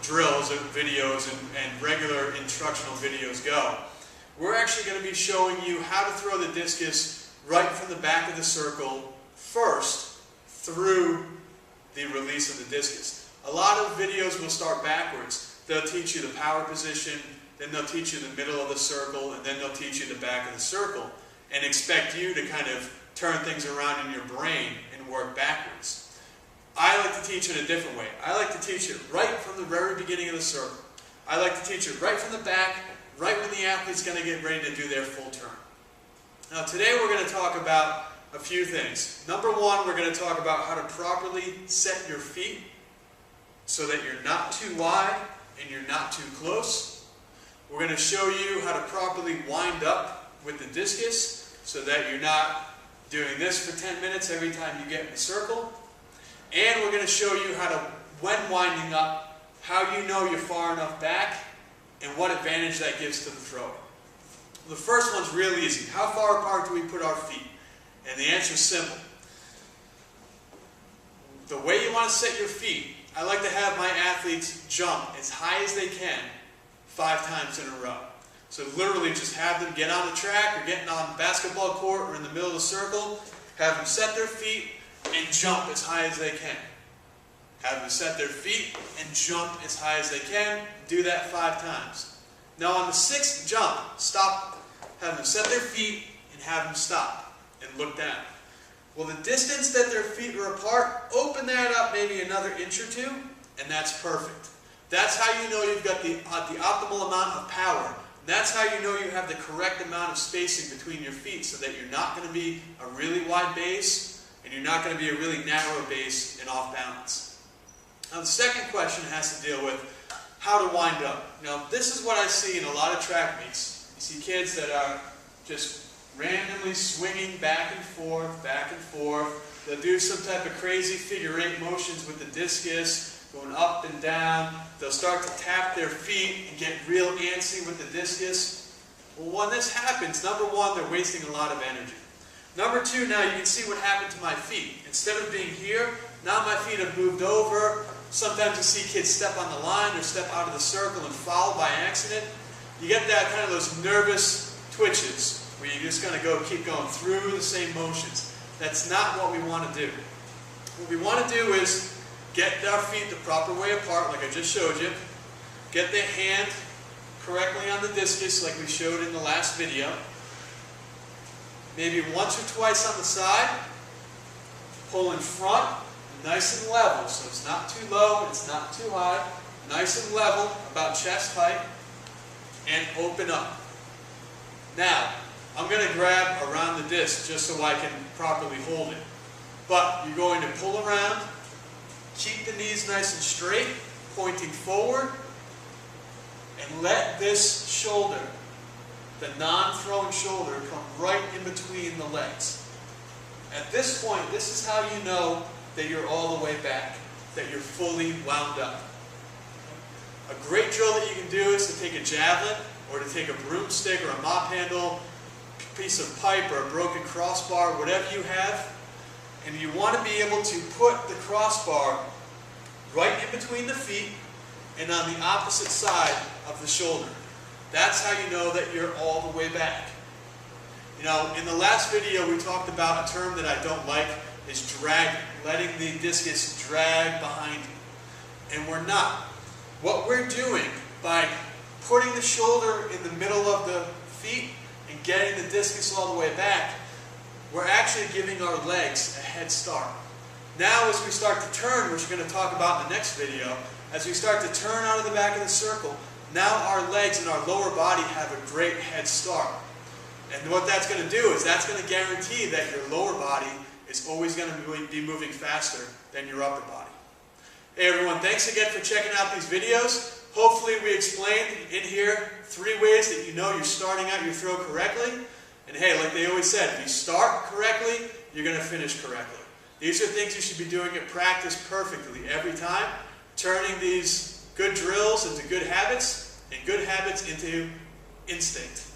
drills and videos and regular instructional videos go. We're actually going to be showing you how to throw the discus right from the back of the circle first through the release of the discus. A lot of videos will start backwards. They'll teach you the power position, then they'll teach you the middle of the circle, and then they'll teach you the back of the circle, and expect you to kind of turn things around in your brain and work backwards. I like to teach it a different way. I like to teach it right from the very beginning of the circle. I like to teach it right from the back, right when the athlete's going to get ready to do their full turn. Now today we're going to talk about a few things. Number one, we're going to talk about how to properly set your feet so that you're not too wide and you're not too close. We're going to show you how to properly wind up with the discus so that you're not doing this for 10 minutes every time you get in the circle. And we're going to show you how to, when winding up, how you know you're far enough back and what advantage that gives to the thrower. The first one's real easy. How far apart do we put our feet? And the answer is simple. The way you want to set your feet, I like to have my athletes jump as high as they can 5 times in a row. So literally just have them get on the track or getting on the basketball court or in the middle of the circle, have them set their feet and jump as high as they can. Have them set their feet and jump as high as they can. Do that 5 times. Now on the 6th jump, stop. Have them set their feet and have them stop and look down. Well, the distance that their feet are apart, open that up maybe another inch or 2, and that's perfect. That's how you know you've got the optimal amount of power. That's how you know you have the correct amount of spacing between your feet so that you're not going to be a really wide base and you're not going to be a really narrow base and off balance. Now the second question has to deal with how to wind up. Now this is what I see in a lot of track meets. You see kids that are just randomly swinging back and forth, back and forth. They'll do some type of crazy figure 8 motions with the discus, going up and down. They'll start to tap their feet and get real antsy with the discus. Well, when this happens, number one, they're wasting a lot of energy. Number two, now you can see what happened to my feet. Instead of being here, now my feet have moved over. Sometimes you see kids step on the line or step out of the circle and foul by accident. You get that kind of those nervous twitches where you're just going to keep going through the same motions. That's not what we want to do. What we want to do is get our feet the proper way apart, like I just showed you. Get the hand correctly on the discus, like we showed in the last video. Maybe once or twice on the side. Pull in front, nice and level, so it's not too low, it's not too high. Nice and level, about chest height, and open up. Now, I'm going to grab around the disc just so I can properly hold it. But you're going to pull around, keep the knees nice and straight, pointing forward, and let this shoulder, the non-throwing shoulder, come right in between the legs. At this point, this is how you know that you're all the way back, that you're fully wound up. A great drill that you can do is to take a javelin, or to take a broomstick or a mop handle, piece of pipe or a broken crossbar, whatever you have, and you want to be able to put the crossbar right in between the feet and on the opposite side of the shoulder. That's how you know that you're all the way back. You know, in the last video we talked about a term that I don't like is dragging, letting the discus drag behind you. And we're not. What we're doing by putting the shoulder in the middle of the feet and getting the discus all the way back, we're actually giving our legs a head start. Now as we start to turn, which we're going to talk about in the next video, as we start to turn out of the back of the circle, now our legs and our lower body have a great head start. And what that's going to do is that's going to guarantee that your lower body is always going to be moving faster than your upper body. Hey everyone, thanks again for checking out these videos. Hopefully we explained in here 3 ways that you know you're starting out your throw correctly. And hey, like they always said, if you start correctly, you're going to finish correctly. These are things you should be doing at practice perfectly every time, turning these good drills into good habits, and good habits into instinct.